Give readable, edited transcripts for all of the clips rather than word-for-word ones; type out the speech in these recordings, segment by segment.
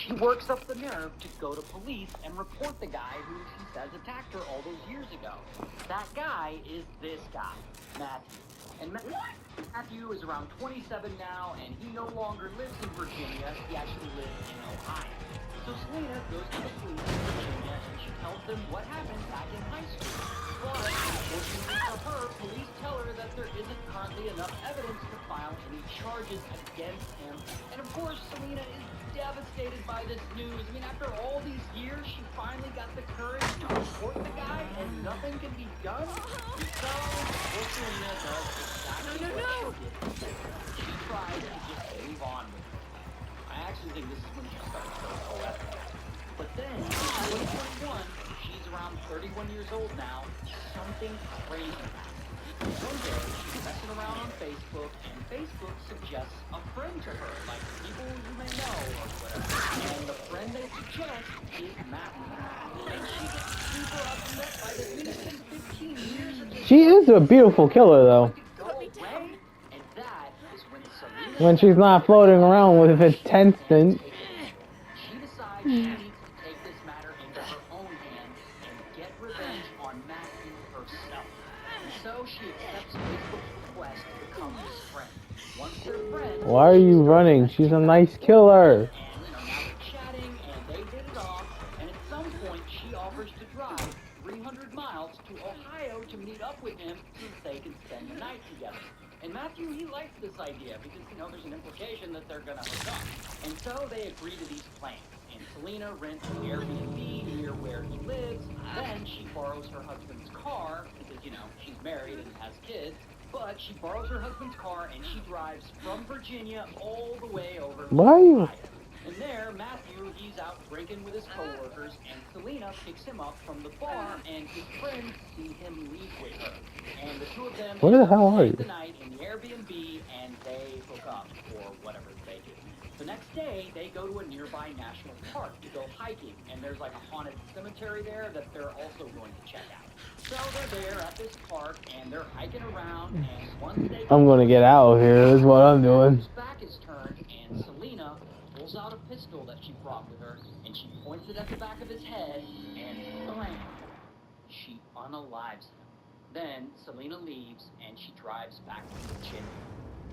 She works up the nerve to go to police and report the guy who she says attacked her all those years ago. That guy is this guy, Matthew. And Matthew is around 27 now, and he no longer lives in Virginia. He actually lives in Ohio. So Selena goes to the police in Virginia, and she tells them what happened back in high school. But, unfortunately for her, police tell her that there isn't currently enough evidence to file any charges against him. And of course, Selena is devastated by this news. I mean, after all these years, she finally got the courage to report the guy, and nothing can be done. So, what Selena does exactly what she did. She tries to just move on with it. I actually think this is when she starts her whole effort. But then, in 2021, she's around 31 years old now, something crazy happens. One day, she's messing around on Facebook, and Facebook suggests a friend to her, like people you may know or whatever. And the friend they suggest is Matthew. And she gets super upset by the innocent 15 years of this. She is a beautiful killer, though. Go away, and that is when Selena, When she's not floating around with a contestant. she decides she needs to take this matter into her own hands and get revenge on Matthew herself. And so she accepts Facebook's request to become his friend. Once they're friends, Why are you running? She's a nice killer. and now they're chatting and they hit it off. And at some point, she offers to drive 300 miles to Ohio to meet up with him so that they can spend the night together. And Matthew, he likes this idea because, there's an implication that they're going to hook up. And so they agree to these plans. And Selena rents an Airbnb near where he lives. Then she borrows her husband's car because, she's married and has kids. But she borrows her husband's car and she drives from Virginia all the way over to Why are you... Ohio. And there, Matthew, he's out drinking with his coworkers, and Selena picks him up from the bar, and his friends see him leave with her. And the two of them Where the hell are spend you? the night in the Airbnb, and they hook up, or whatever they do. The next day, they go to a nearby national park to go hiking, and there's like a haunted cemetery there that they're also going to check out. So they're there at this park, and they're hiking around, and once they I'm gonna get out of here, is what I'm doing. his back is turned, and Selena pulls out a pistol that she brought with her, and she points it at the back of his head, and blam! She unalives him. Then Selena leaves, and she drives back to Virginia.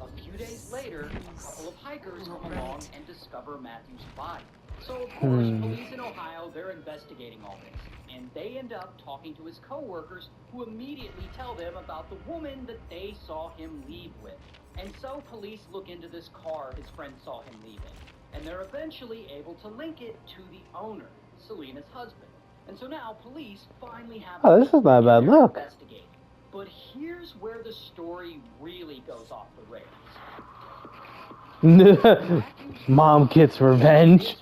A few days later, a couple of hikers come along and discover Matthew's body. So, of course, police in Ohio, they're investigating all this. And they end up talking to his coworkers, who immediately tell them about the woman that they saw him leave with. And so police look into this car his friend saw him leaving. And they're eventually able to link it to the owner, Selena's husband. And so now police finally have Oh, this is not a bad look. investigate. But here's where the story really goes off the rails. Mom gets revenge.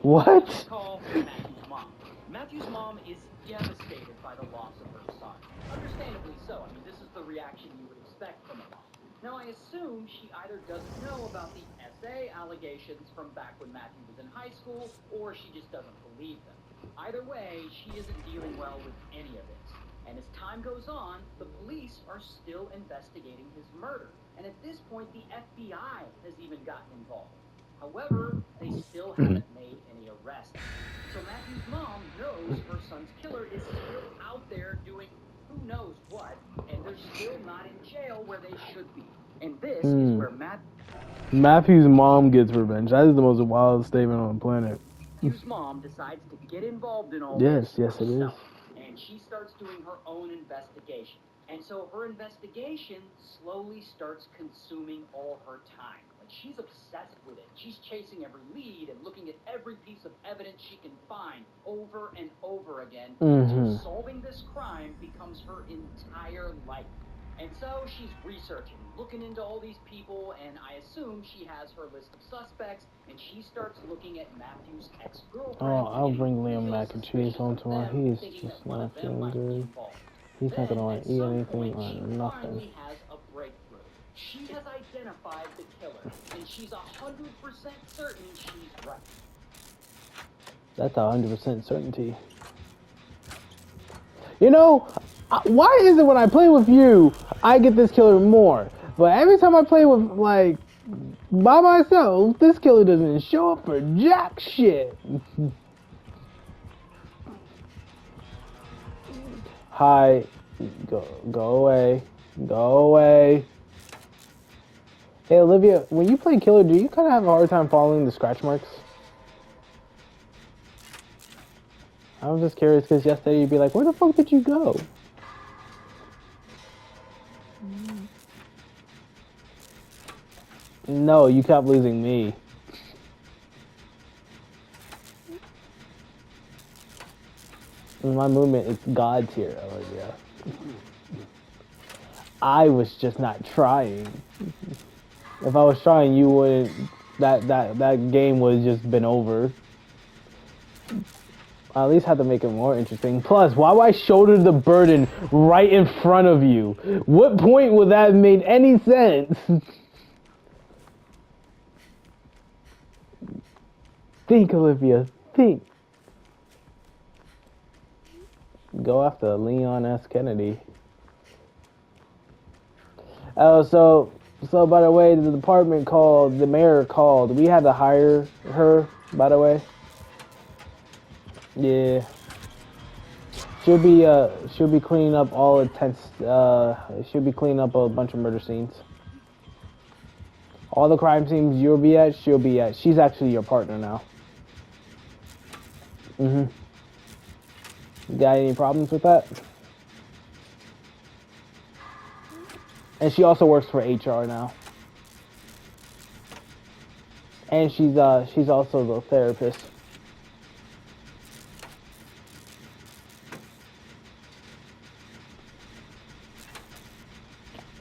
What? Call Matthew's mom. Matthew's mom is devastated by the loss of her son. Understandably so. I mean, this is the reaction you would expect from a mom. Now, I assume she either doesn't know about the SA allegations from back when Matthew was in high school, or she just doesn't believe them. Either way, she isn't dealing well with any of it. And as time goes on, the police are still investigating his murder. And at this point, the FBI has even gotten involved. However, they still haven't made any arrests. So Matthew's mom knows her son's killer is still out there doing who knows what, and they're still not in jail where they should be. And this is where Matthew's mom gets revenge. That is the most wild statement on the planet. Matthew's mom decides to get involved in all Yes, this yes, it is. herself. And she starts doing her own investigation. And so her investigation slowly starts consuming all her time. Like, she's obsessed with it. She's chasing every lead and looking at every piece of evidence she can find over and over again until solving this crime becomes her entire life. And so she's researching, looking into all these people, and I assume she has her list of suspects, and she starts looking at Matthew's ex-girlfriend. Oh, I'll bring Liam mac and cheese home tomorrow. He's just not feeling good. He's not gonna want to eat anything or nothing. She has a breakthrough. She has identified the killer, and she's 100% certain she's right. That's 100% certainty. You know, why is it when I play with you, I get this killer more? But every time I play with, like, by myself. This killer doesn't show up for jack shit. Hi, go away, go away. Hey Olivia, when you play killer, do you kind of have a hard time following the scratch marks? I was just curious because yesterday you'd be like, where the fuck did you go? No, you kept losing me. My movement is God's here, Olivia. I was just not trying. If I was trying, you wouldn't. That game would have just been over. I at least had to make it more interesting. Plus, why would I shoulder the burden right in front of you? What point would that have made any sense? Think, Olivia. Think. Go after Leon S. Kennedy. Oh, so by the way, the department called, the mayor called. We had to hire her, by the way. Yeah. She'll be cleaning up all intense, she'll be cleaning up a bunch of murder scenes. All the crime scenes you'll be at, she'll be at. She's actually your partner now. You got any problems with that? And she also works for HR now. And she's also the therapist.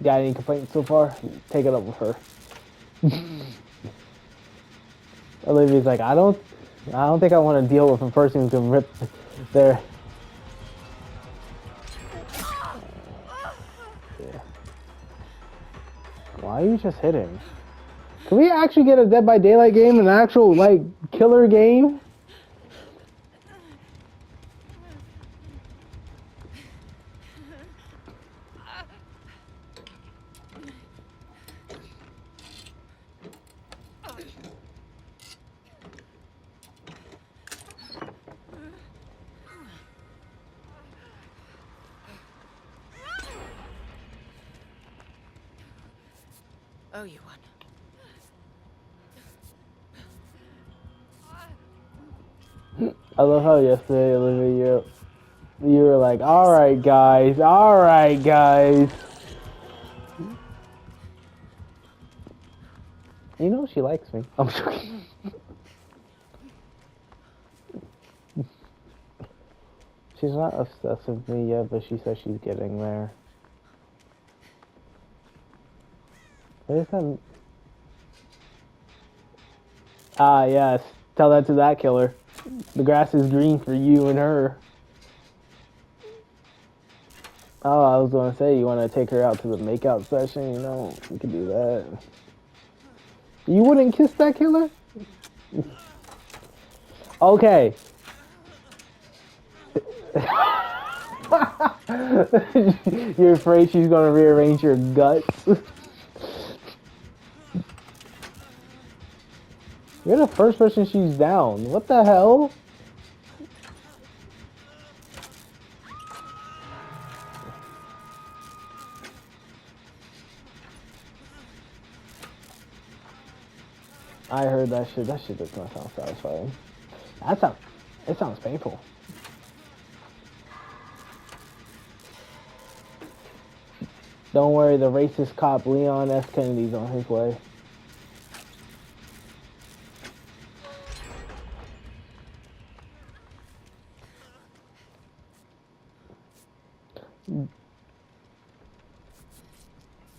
Got any complaints so far? Take it up with her. Olivia's like, I don't think I want to deal with a person who can rip their. Yeah. Why are you just hitting? Can we actually get a Dead by Daylight game, an actual like killer game? Oh, you won. I love how yesterday, Olivia, you were like, alright guys. You know she likes me. I'm joking. She's not obsessed with me yet, but she says she's getting there. What is that? Ah, yes. Tell that to that killer. The grass is green for you and her. Oh, I was gonna say, you wanna take her out to the makeout session? You know, we could do that. You wouldn't kiss that killer? Okay. You're afraid she's gonna rearrange your guts? You're the first person she's down. What the hell? I heard that shit. That shit does not sound satisfying. It sounds painful. Don't worry, the racist cop Leon S. Kennedy's on his way.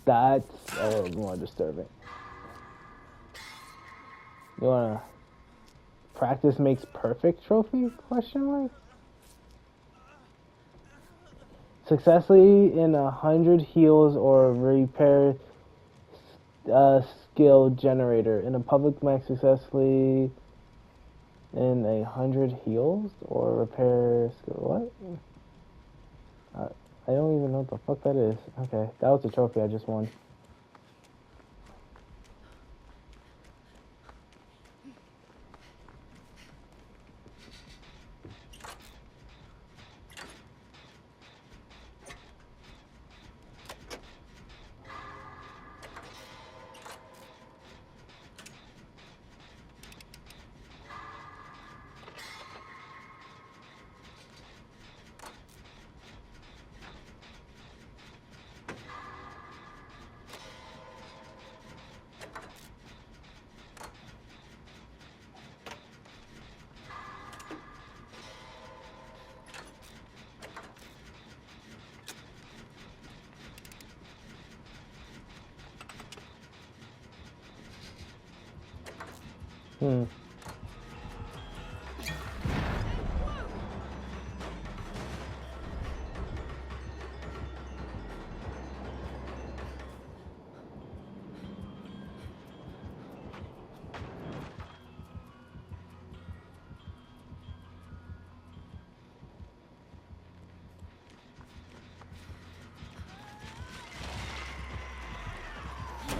That's a little more disturbing. You wanna practice makes perfect trophy? Question mark. Successfully in 100 heals or repair skill generator in a public match. Successfully in 100 heals or repair skill. What? I don't even know what the fuck that is. Okay, that was the trophy I just won. Hmm.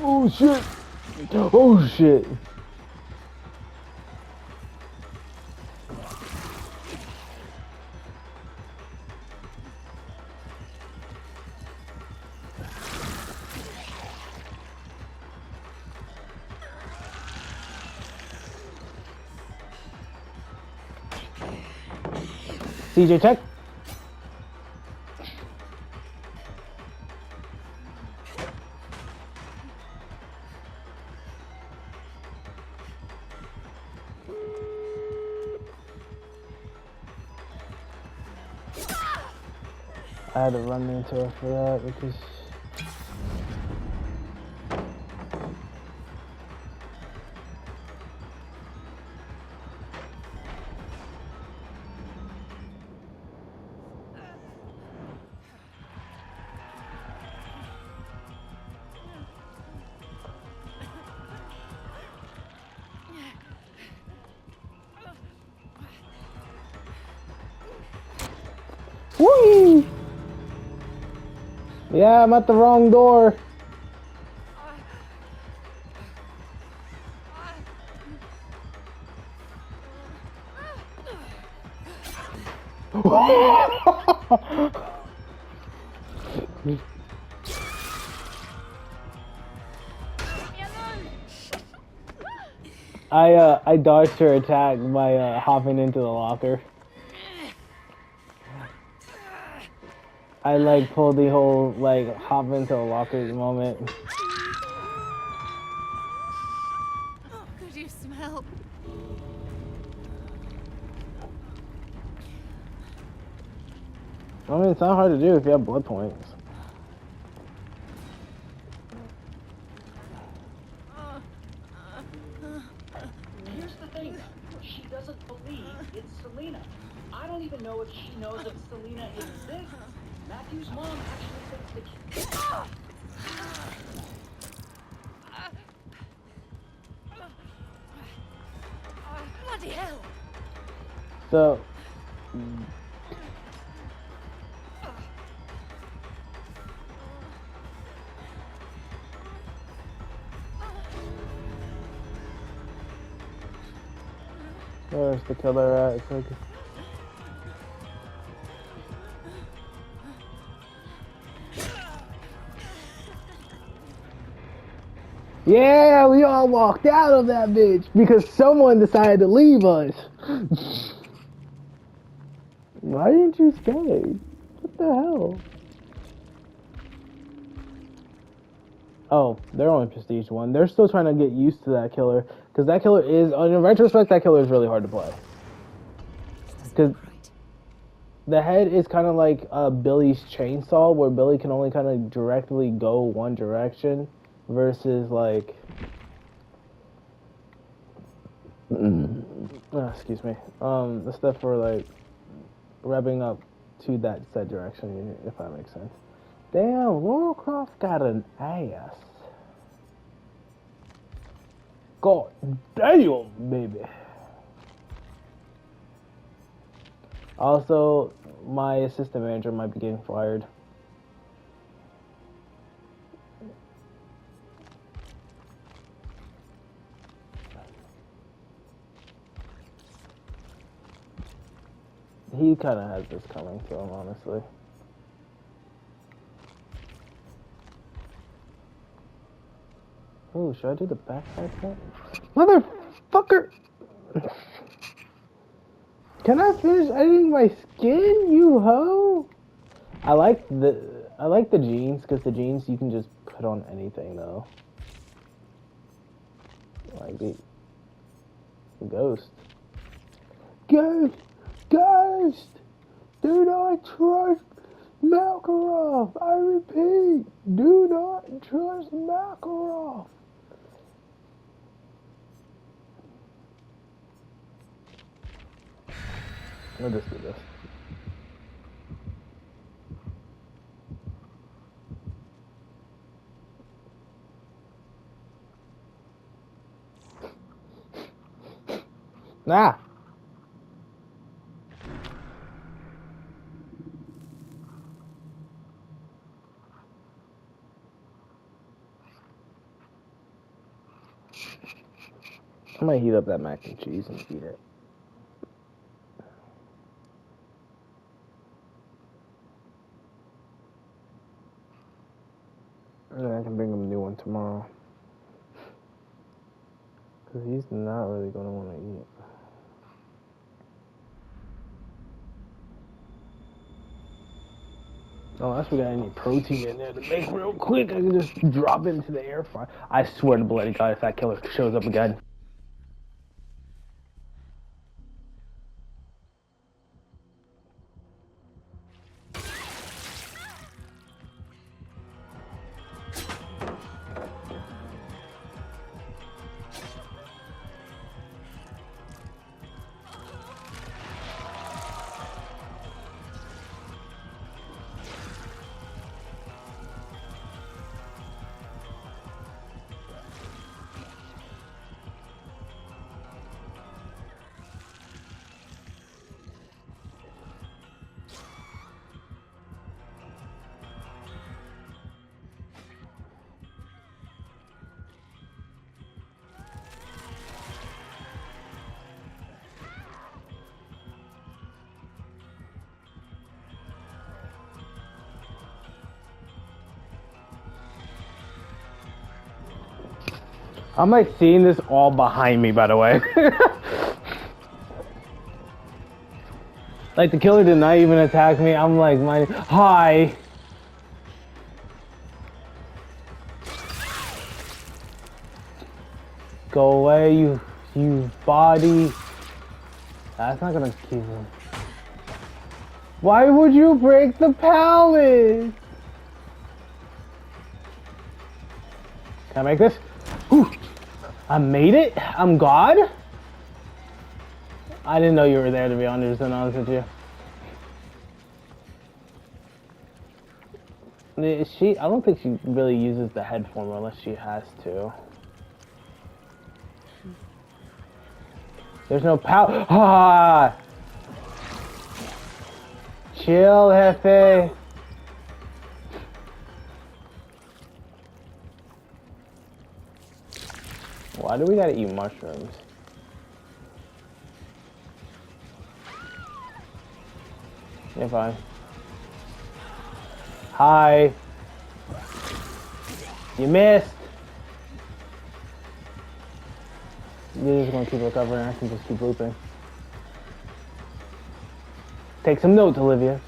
Oh shit! Oh shit! CJ, check. I had to run into her for that because. Whee! Yeah, I'm at the wrong door. I dodged her attack by hopping into the locker. I like pulled the whole like hop into a locker moment. Could you smell? I mean, it's not hard to do if you have blood points. Here's the thing, though. She doesn't believe it's Selena. I don't even know if she knows that Selena exists. Matthew's mom actually thinks the kid. Bloody hell! So. Where's the killer at? It's like... Yeah, we all walked out of that bitch because someone decided to leave us. Why didn't you stay? What the hell? Oh, they're only prestige 1. They're still trying to get used to that killer. Because that killer is, in retrospect, that killer is really hard to play. Because the head is kind of like Billy's chainsaw, where Billy can only kind of directly go one direction. Versus like... excuse me. The stuff for like revving up to that said direction, if that makes sense. Damn, Lara Croft got an ass. God damn, baby. Also, my assistant manager might be getting fired. He kind of has this coming to him, honestly. Oh, should I do the backside cut? Motherfucker! Can I finish editing my skin, you hoe? I like the jeans, because the jeans you can just put on anything, though. Like the ghost. Ghost! Ghost! Do not trust Makarov! I repeat, do not trust Makarov! We'll just do this. Ah! I might heat up that mac and cheese and eat it. And I can bring him a new one tomorrow. Because he's not really going to want to eat. Unless we got any protein in there to make real quick, I can just drop it into the air fryer. I swear to bloody God, if that killer shows up again. I'm like seeing this all behind me, by the way. Like the killer did not even attack me. I'm like, hi. Go away, you body. That's not gonna keep him. Why would you break the pallet? Can I make this? Whew. I made it? I'm God? I didn't know you were there, to be honest with you. I don't think she really uses the head form unless she has to. There's no power. Ah! Chill, Jefe. Why do we gotta eat mushrooms? You're fine. Hi. You missed. You're just gonna keep recovering. I can just keep looping. Take some notes, Olivia.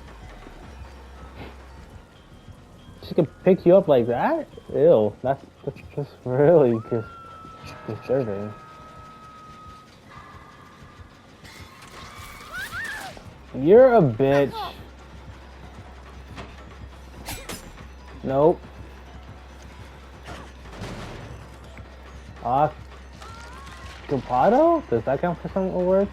She can pick you up like that? Ew, that's really just disturbing. You're a bitch. Nope. Ocupado? Does that count for some word?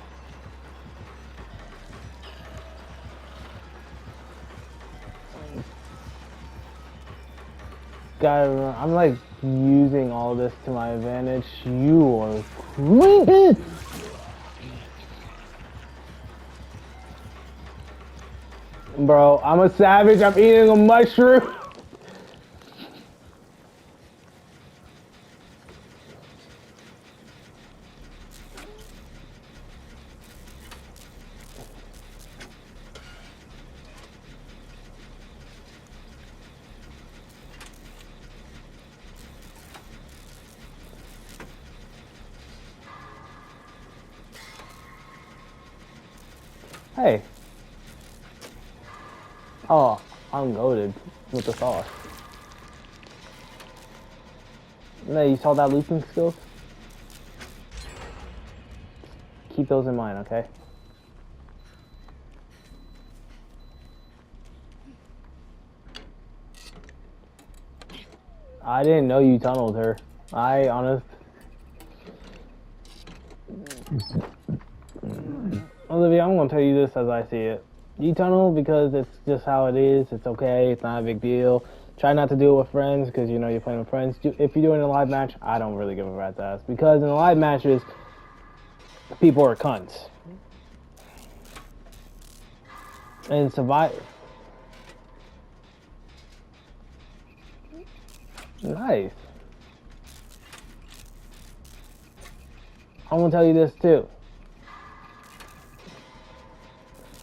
God, I'm like using all this to my advantage. You are creepy. Bro, I'm a savage. I'm eating a mushroom. Hey. Oh, I'm loaded with the sauce. No, you saw that looping skills? Keep those in mind, okay? I didn't know you tunneled her. Olivia, I'm gonna tell you this as I see it. You tunnel because it's just how it is. It's okay. It's not a big deal. Try not to do it with friends because you know you're playing with friends. If you do it in a live match, I don't really give a rat's ass because in the live matches, people are cunts. And survive. Nice. I'm gonna tell you this too.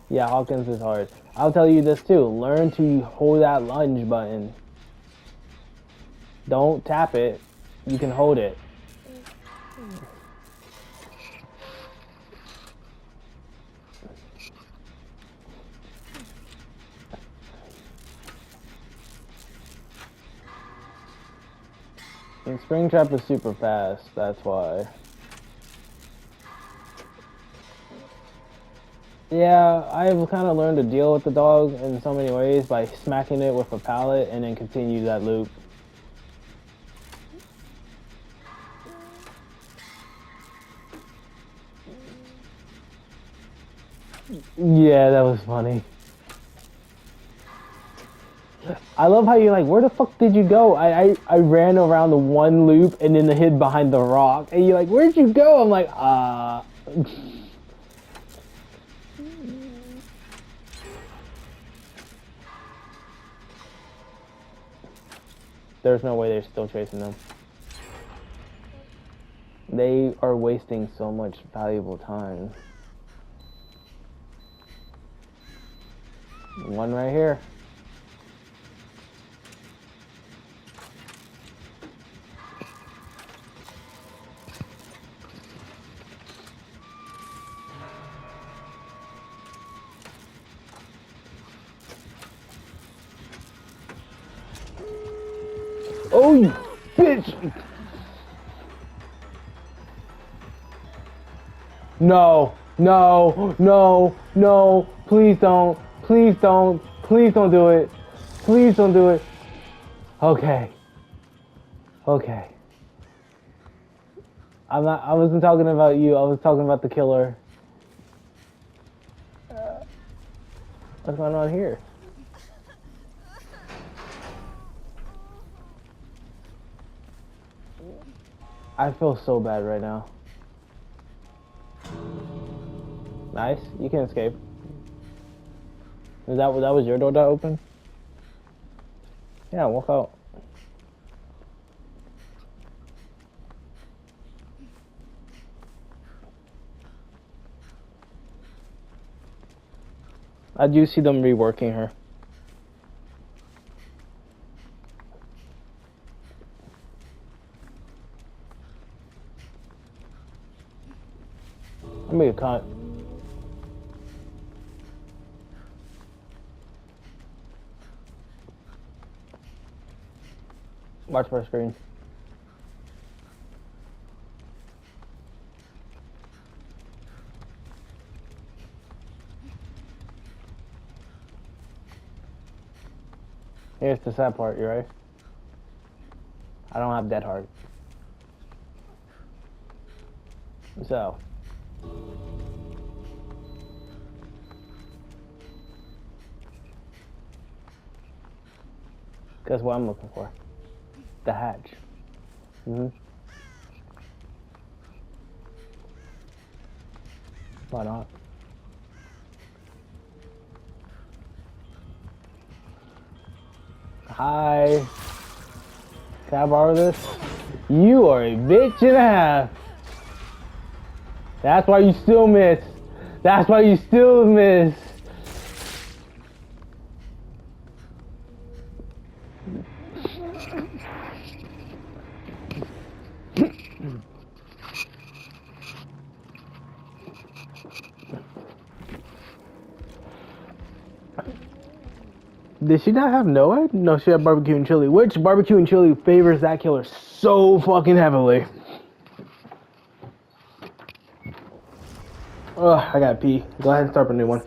Yeah, Hawkins is hard. I'll tell you this too. Learn to hold that lunge button. Don't tap it. You can hold it. And Springtrap is super fast, that's why. Yeah, I've kind of learned to deal with the dog in so many ways by smacking it with a pallet and then continue that loop. Yeah, that was funny. I love how you're like, where the fuck did you go? I ran around the one loop and then hid behind the rock. And you're like, where'd you go? I'm like, There's no way they're still chasing them. They are wasting so much valuable time. One right here. Oh, you bitch! No, no, no, no, please don't, please don't, please don't do it. Please don't do it. Okay. Okay. I wasn't talking about you, I was talking about the killer. What's going on here? I feel so bad right now. Nice, you can escape. That was your door that opened? Yeah, walk out. I do see them reworking her. Let me get caught. Watch my screen. Here's the sad part, you right? I don't have dead heart. So. Guess what I'm looking for? The hatch. Why not? Hi. Can I borrow this? You are a bitch and a half. That's why you still miss. That's why you still miss. Did she not have Noah? No, she had barbecue and chili. Which barbecue and chili favors that killer so fucking heavily? Ugh, I gotta pee. Go ahead and start a new one.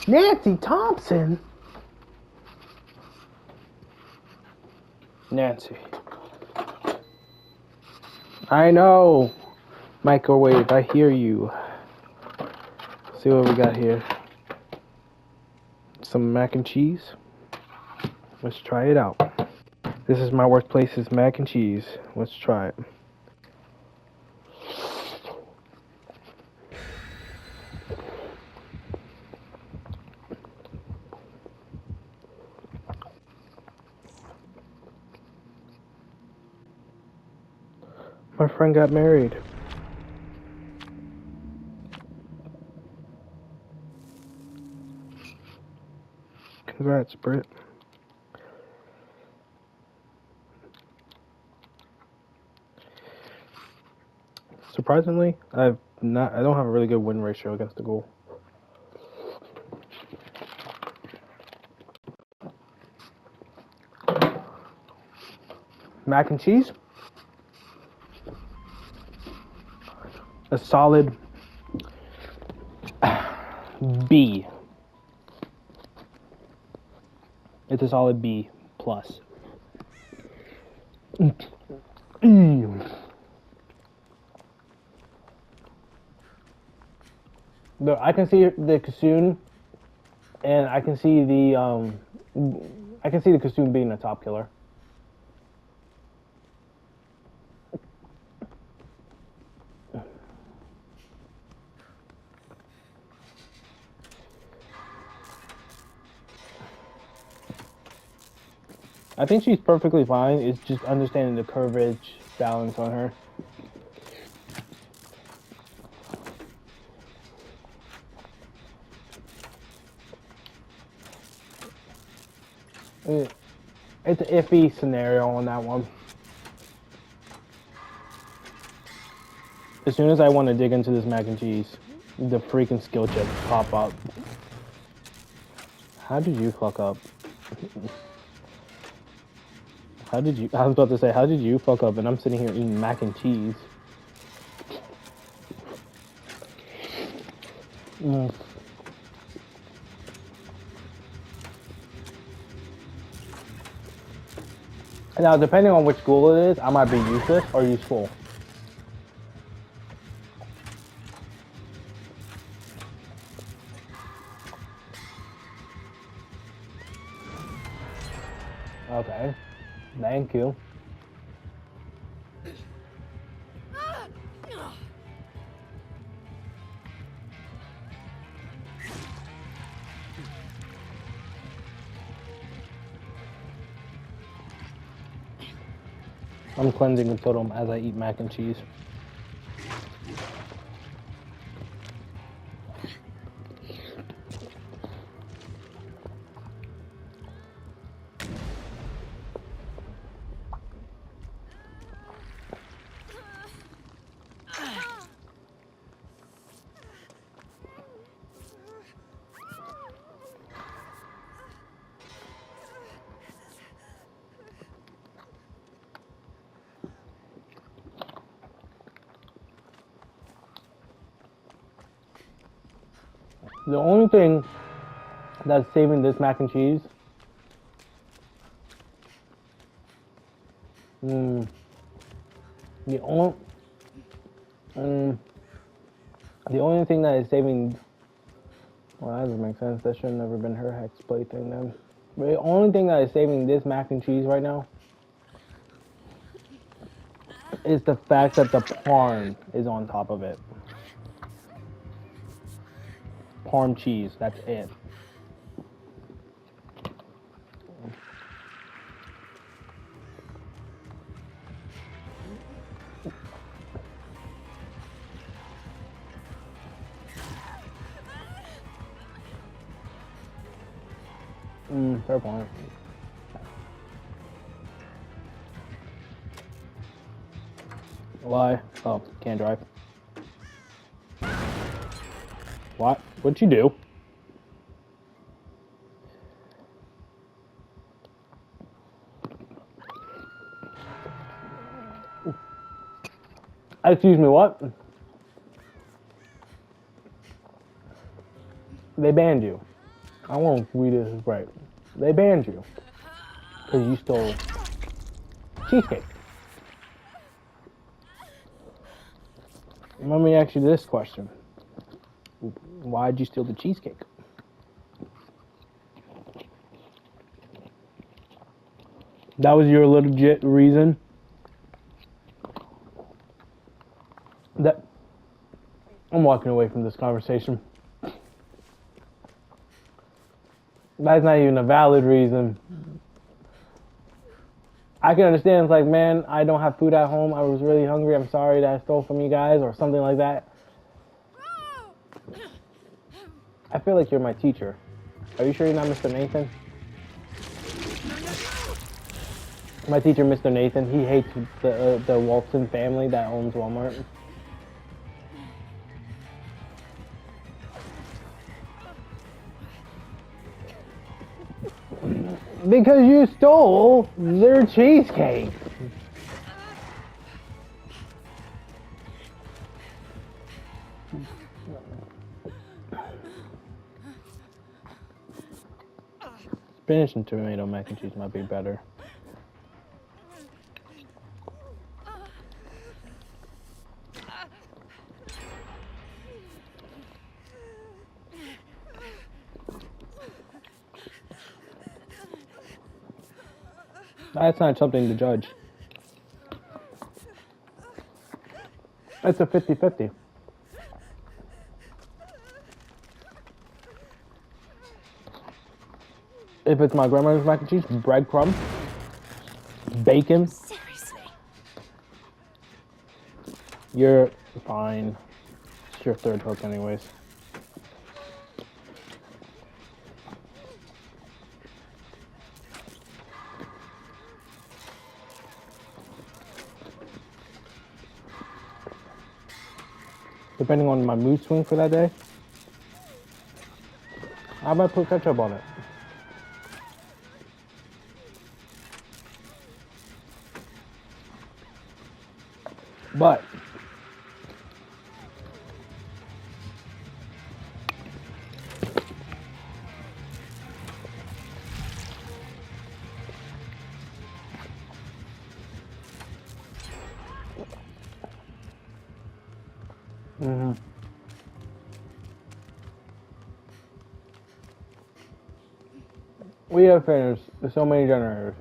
Nancy Thompson? Nancy. I know. Microwave, I hear you. Let's see what we got here. Some mac and cheese. Let's try it out. This is my workplace's mac and cheese. Let's try it. My friend got married. Congrats, Britt. Surprisingly, I don't have a really good win ratio against the goal. Mac and cheese. A solid B. It's a solid B plus. I can see the Kassoon, and I can see the Kassoon being a top killer. I think she's perfectly fine. It's just understanding the coverage balance on her. It's an iffy scenario on that one. As soon as I want to dig into this mac and cheese, the freaking skill checks pop up. How did you fuck up? I was about to say, how did you fuck up? And I'm sitting here eating mac and cheese. Now, depending on which school it is, I might be useless or useful. Okay. Thank you. I'm cleansing the totem as I eat mac and cheese. The only thing that's saving this mac and cheese, the only thing that is saving, well, that doesn't make sense. That should have never been her hex play thing then. But the only thing that is saving this mac and cheese right now is the fact that the parm is on top of it. Parm cheese, that's it. Fair point. Why? Oh, can't drive. What? What'd you do? Excuse me, what? They banned you. I won't read this right. They banned you because you stole cheesecake. Let me ask you this question. Why'd you steal the cheesecake? That was your legit reason? That I'm walking away from this conversation. That's not even a valid reason. I can understand, it's like, man, I don't have food at home. I was really hungry. I'm sorry that I stole from you guys or something like that. I feel like you're my teacher. Are you sure you're not Mr. Nathan? My teacher, Mr. Nathan, he hates the Walton family that owns Walmart. Because you stole their cheesecake. Spinach and tomato mac and cheese might be better. That's not something to judge. It's a 50-50. If it's my grandmother's mac and cheese, breadcrumb, bacon, Seriously. you're fine. It's your third hook anyways. Depending on my mood swing for that day, I might put ketchup on it. But we have finished so many generators.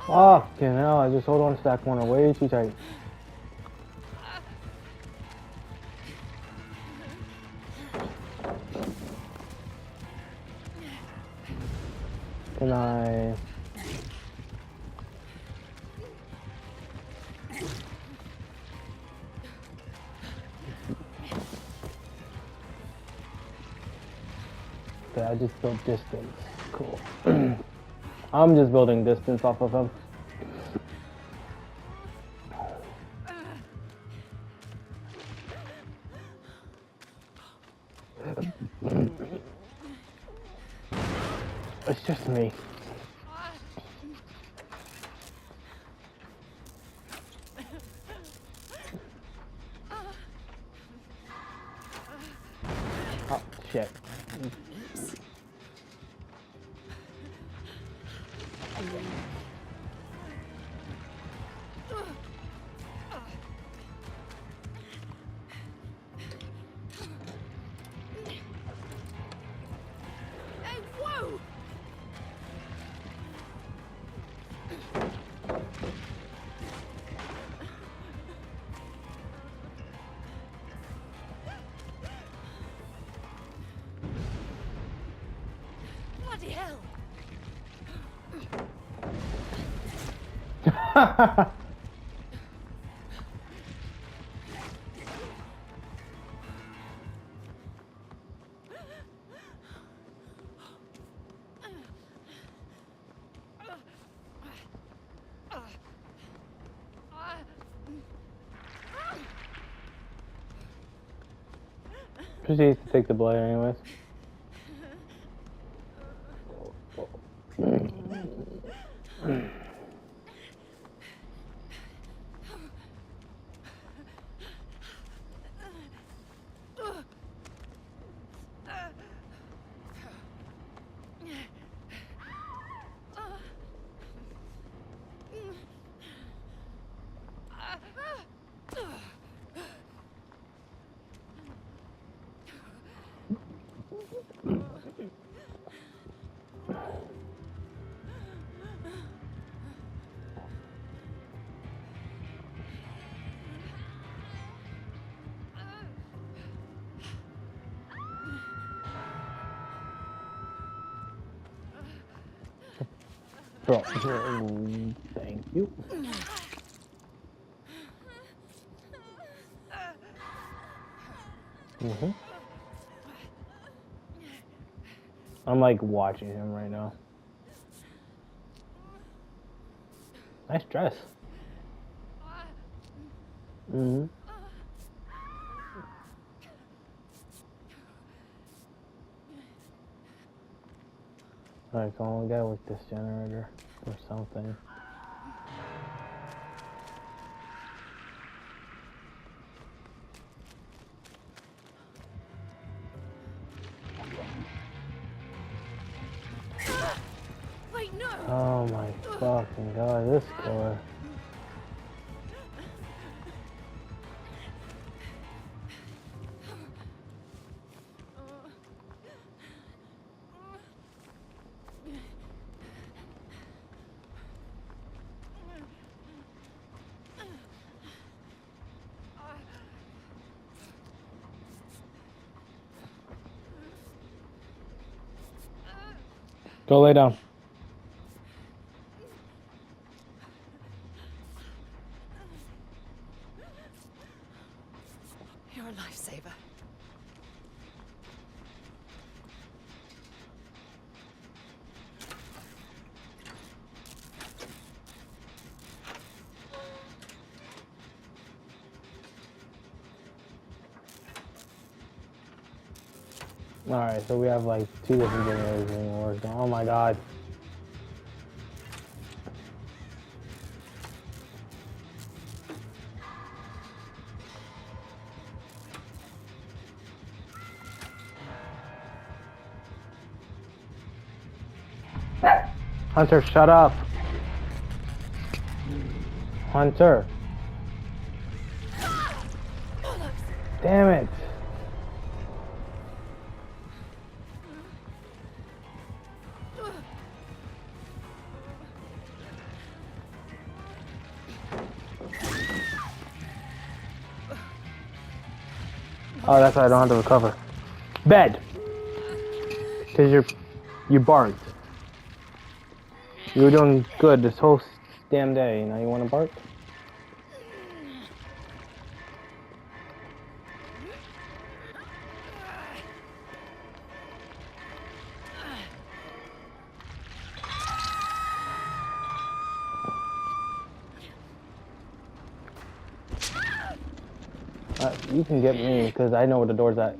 Fucking hell, I just hold on to that corner way too tight. Can I... Okay, I just built distance. Cool. I'm just building distance off of him. It's just me. Oh, shit. Hey, whoa! Bloody hell! Proceeds to take the blade anyways. Bro, thank you. I'm like watching him right now. Nice dress. Alright, come on, we gotta work this generator or something. Wait, no! Oh my fucking god, this killer. Go lay down. You're a lifesaver. Alright, so we have like 2 different generators being worked on. Oh my god. Hunter, shut up. Hunter. Damn it. Oh, that's why I don't have to recover. Bed. Cause you barked. You were doing good this whole damn day. Now you want to bark? You can get me, because I know where the door's at.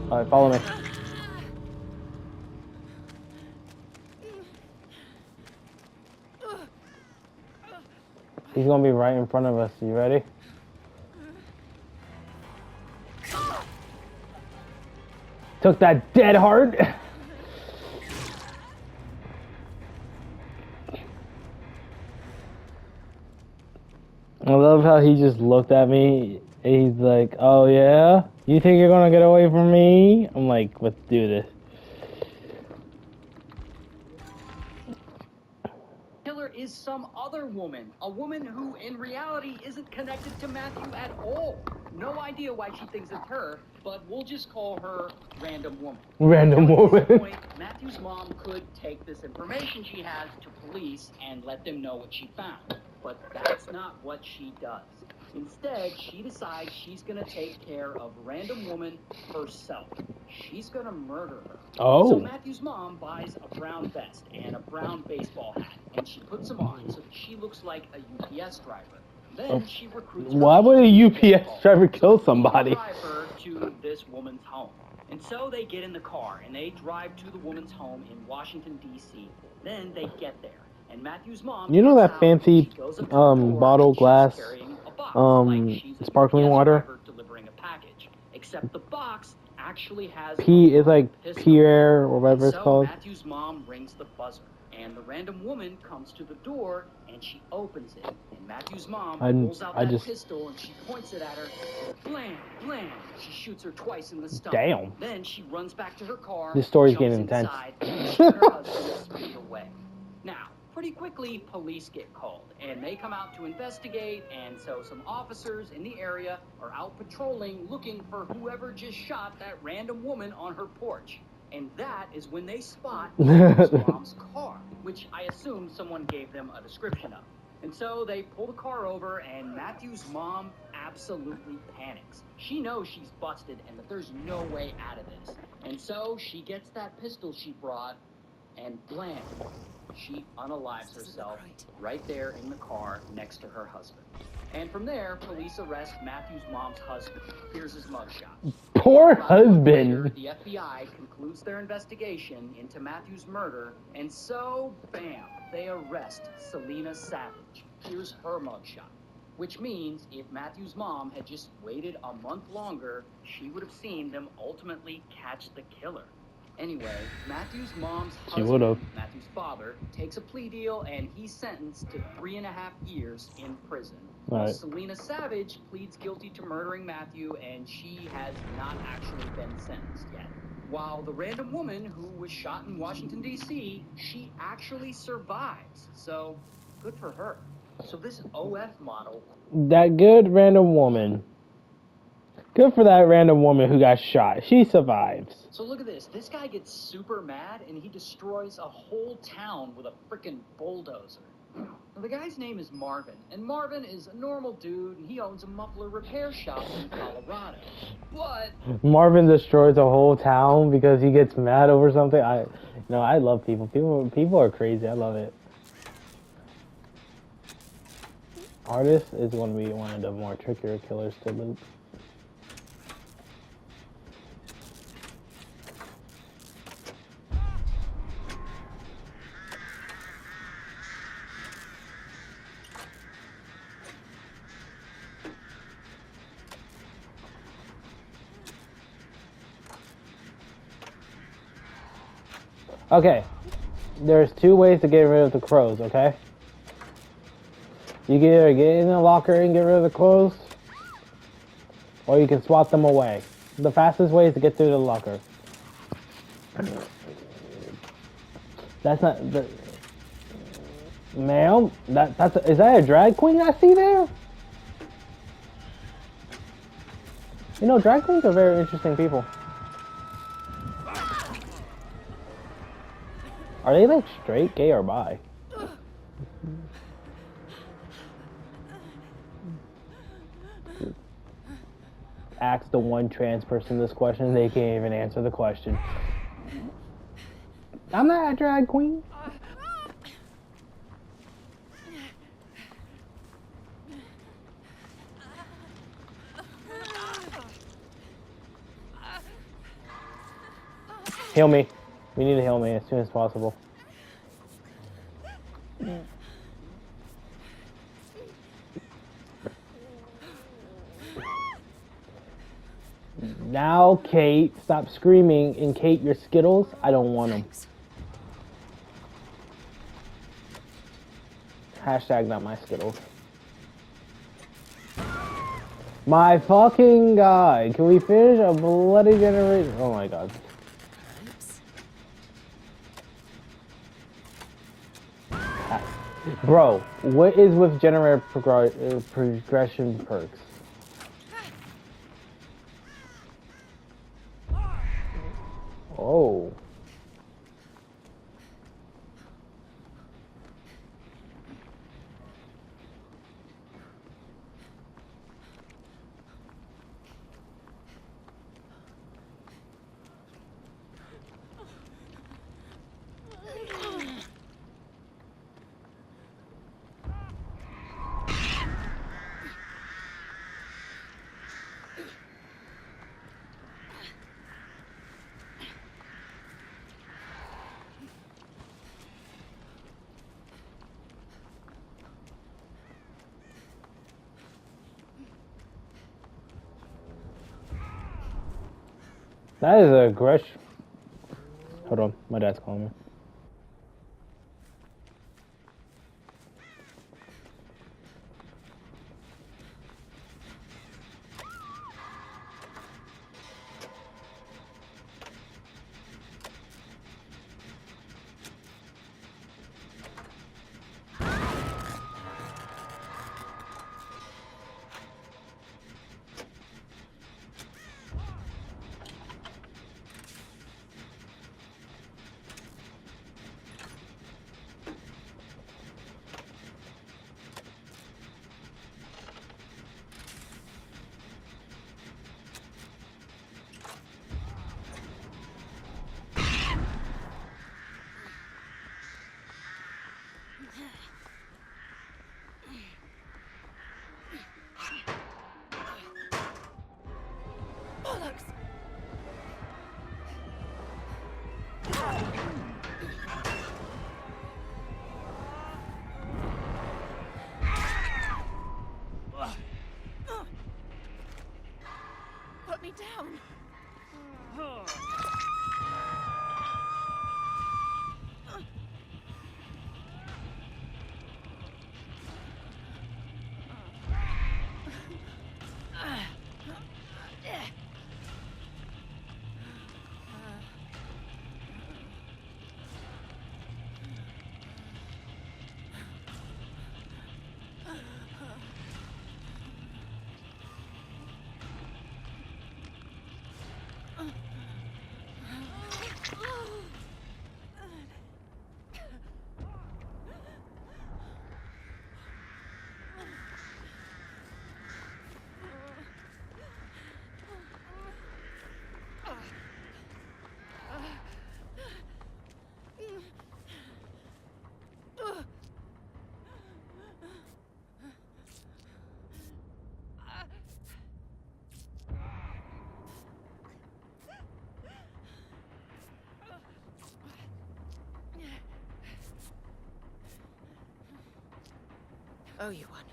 Alright, follow me. He's gonna be right in front of us. You ready? Took that dead heart. I love how he just looked at me. And he's like, "Oh yeah, you think you're gonna get away from me?" I'm like, "Let's do this." Killer is some other woman, a woman who in reality isn't connected to Matthew at all. No idea why she thinks it's her, but we'll just call her Random Woman. Random Now, woman. at this point, Matthew's mom could take this information she has to police and let them know what she found. But that's not what she does. Instead, she decides she's gonna take care of Random Woman herself. She's gonna murder her. Oh. So Matthew's mom buys a brown vest and a brown baseball hat, and she puts them on so that she looks like a UPS driver. Then she recruits her. Why would a UPS driver kill somebody? Drive her to this woman's home. And so they get in the car and they drive to the woman's home in Washington, D.C. Then they get there. And Matthew's mom, You know gets that out, fancy she goes up to the door, bottle and she's glass carrying a box, like she's a sparkling UPS water? driver delivering a package. Except the box actually has Is like pistol. Pierre or whatever it's So called. Matthew's mom rings the buzzer, and the Random Woman comes to the door and she opens it. And Matthew's mom pulls out that pistol and she points it at her. Blam, blam. She shoots her twice in the stomach. Damn. Then she runs back to her car. This story's jumps getting intense. inside, and she and her husband speed away. Now, pretty quickly, police get called, and they come out to investigate, and so some officers in the area are out patrolling, looking for whoever just shot that Random Woman on her porch. And that is when they spot Matthew's mom's car, which I assume someone gave them a description of. And so they pull the car over, and Matthew's mom absolutely panics. She knows she's busted and that there's no way out of this. And so she gets that pistol she brought, and blam, she unalives herself right there in the car next to her husband. And from there, police arrest Matthew's mom's husband. Here's his mugshot. Poor About a month later, husband. the FBI concludes their investigation into Matthew's murder, and so, bam, they arrest Selena Savage. Here's her mugshot. Which means if Matthew's mom had just waited a month longer, she would have seen them ultimately catch the killer. Anyway, Matthew's mom's She would've. husband, Matthew's father, takes a plea deal, and he's sentenced to 3.5 years in prison. Right. Selena Savage pleads guilty to murdering Matthew, and she has not actually been sentenced yet. While the random woman who was shot in Washington, D.C., she actually survives. So, good for her. So this OF model... That good random woman. Good for that random woman who got shot. She survives. So look at this. This guy gets super mad, and he destroys a whole town with a freaking bulldozer. Now, the guy's name is Marvin, and Marvin is a normal dude, and he owns a muffler repair shop in Colorado. But Marvin destroys a whole town because he gets mad over something. I love people. People are crazy. I love it. Artist is going to be one of the more trickier killers to loot. Okay, there's two ways to get rid of the crows, okay? You can either get in the locker and get rid of the crows, or you can swat them away. The fastest way is to get through the locker. That's not the... Ma'am, is that a drag queen I see there? You know, drag queens are very interesting people. Are they like straight, gay, or bi? Ask the one trans person this question, they can't even answer the question. I'm not a drag queen. Heal me. We need to heal me as soon as possible. Now, Kate, stop screaming. And Kate, your Skittles, I don't want them. Hashtag not my Skittles. My fucking god. Can we finish a bloody generation? Oh my god. Bro, what is with generate progression perks? Oh. That is aggression. Hold on, my dad's calling me. down. Oh, you won.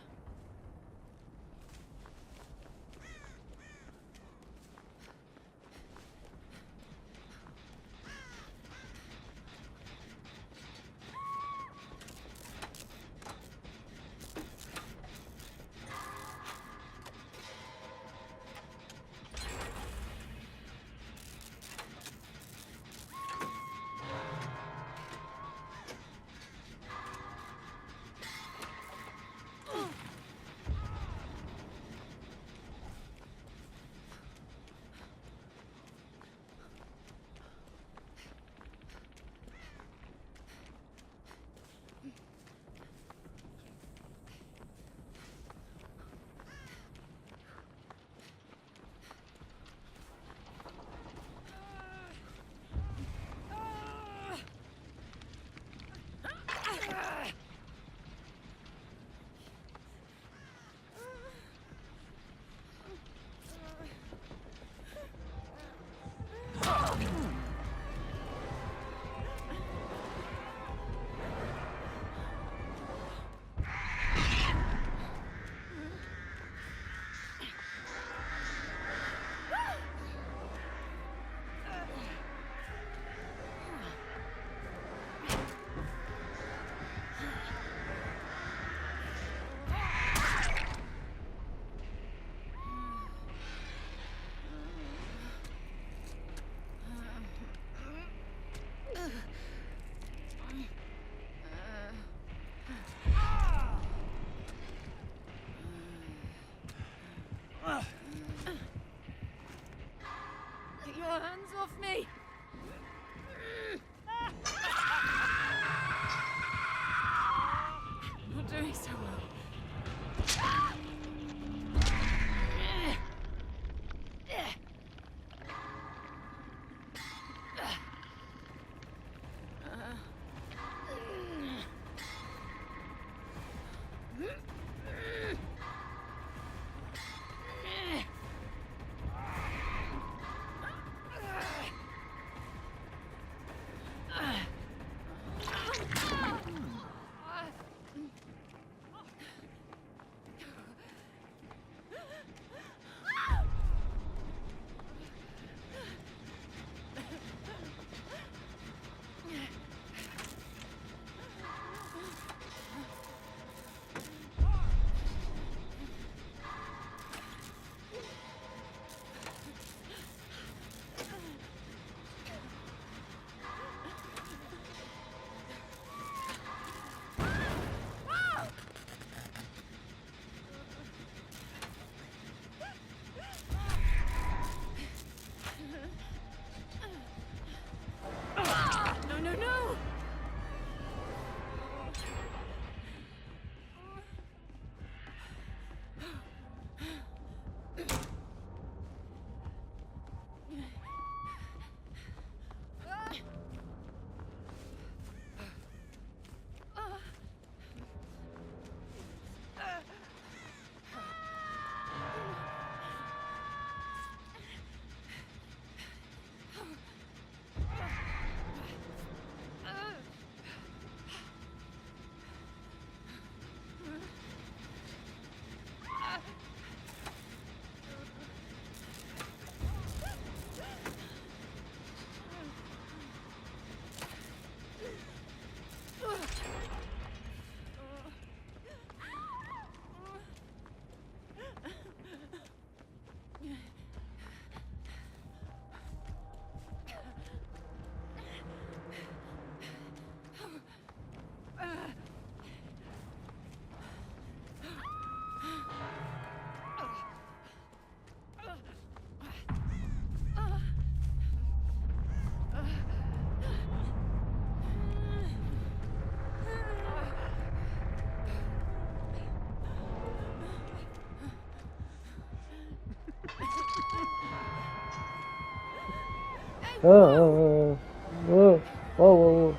Whoa, whoa, whoa.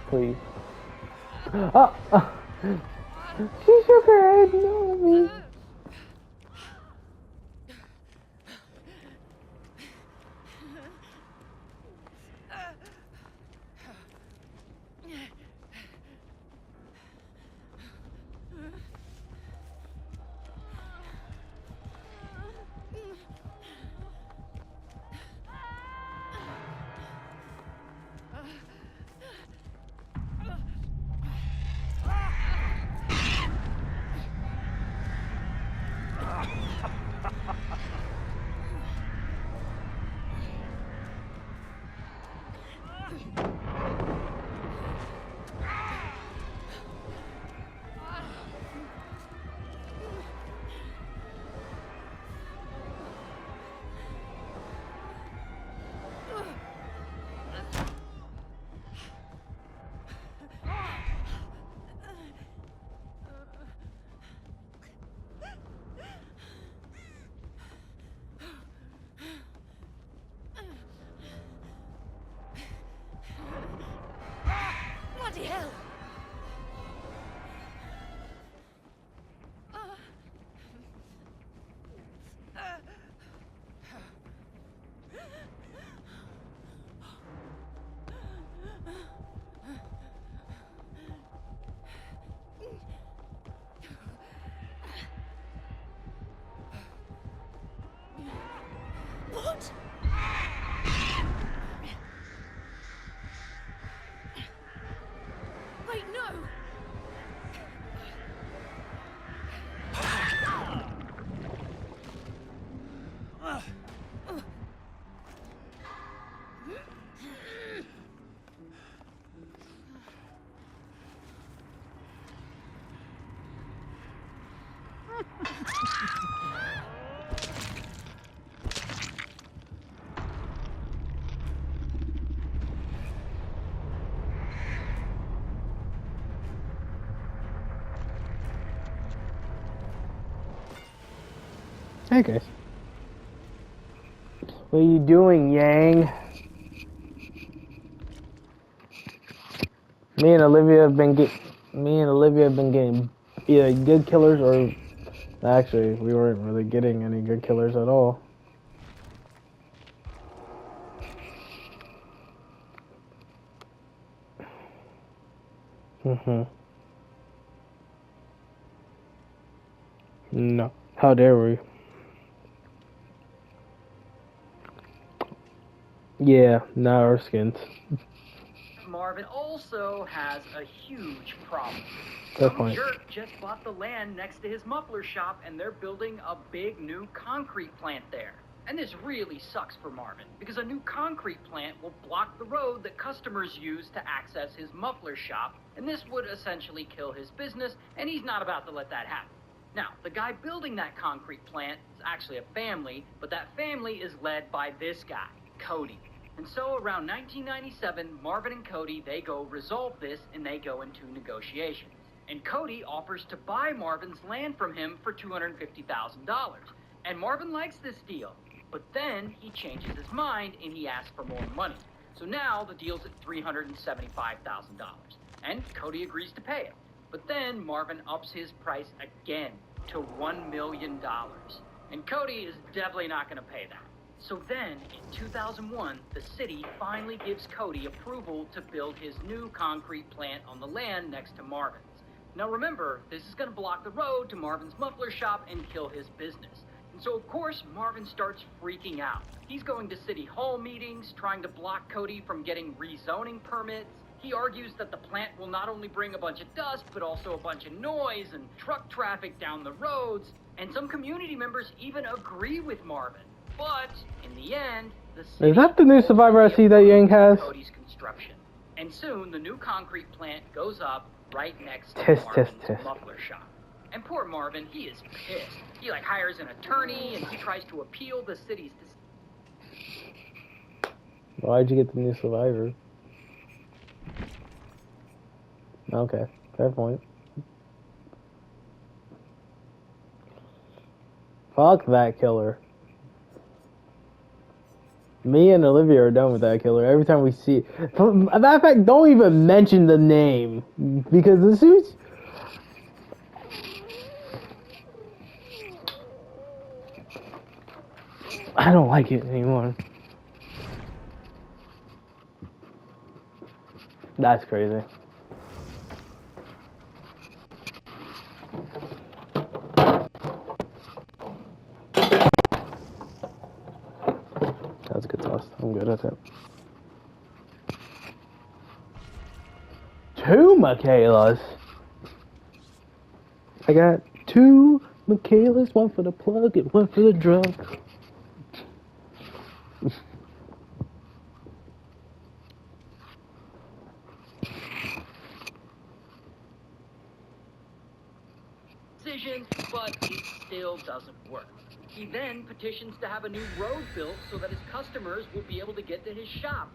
Please. Oh, oh. She shook her head. No, me. Bloody hell! What? Wait, no! Hey guys. What are you doing, Yang? Me and Olivia have been getting either good killers or actually we weren't really getting any good killers at all. No. How dare we? Yeah, not our skins. Marvin also has a huge problem. Good Some point. jerk just bought the land next to his muffler shop, and they're building a big new concrete plant there. And this really sucks for Marvin, because a new concrete plant will block the road that customers use to access his muffler shop, and this would essentially kill his business, and he's not about to let that happen. Now, the guy building that concrete plant is actually a family, but that family is led by this guy, Cody. And so around 1997, Marvin and Cody, they go resolve this, and they go into negotiations. And Cody offers to buy Marvin's land from him for $250,000. And Marvin likes this deal, but then he changes his mind and he asks for more money. So now the deal's at $375,000. And Cody agrees to pay it. But then Marvin ups his price again to $1 million. And Cody is definitely not going to pay that. So then, in 2001, the city finally gives Cody approval to build his new concrete plant on the land next to Marvin's. Now remember, this is going to block the road to Marvin's muffler shop and kill his business. And so of course, Marvin starts freaking out. He's going to city hall meetings, trying to block Cody from getting rezoning permits. He argues that the plant will not only bring a bunch of dust, but also a bunch of noise and truck traffic down the roads. And some community members even agree with Marvin. But in the end, the city Is that the new Survivor I see that Yang has? Cody's construction. And soon the new concrete plant goes up right next to Tisk, Marvin's tisk, tisk. muffler shop. And poor Marvin, he is pissed. He hires an attorney and he tries to appeal the city's decision. Why'd you get the new Survivor? Okay, fair point. Fuck that killer. Me and Olivia are done with that killer. Every time we see, matter of fact, don't even mention the name because the suits. I don't like it anymore. That's crazy. That's a good toss. I'm good at that. 2 Michaelas. I got 2 Michaelas, 1 for the plug and 1 for the drug. Decision, but it still doesn't work. He then petitions to have a new road built so that his customers will be able to get to his shop.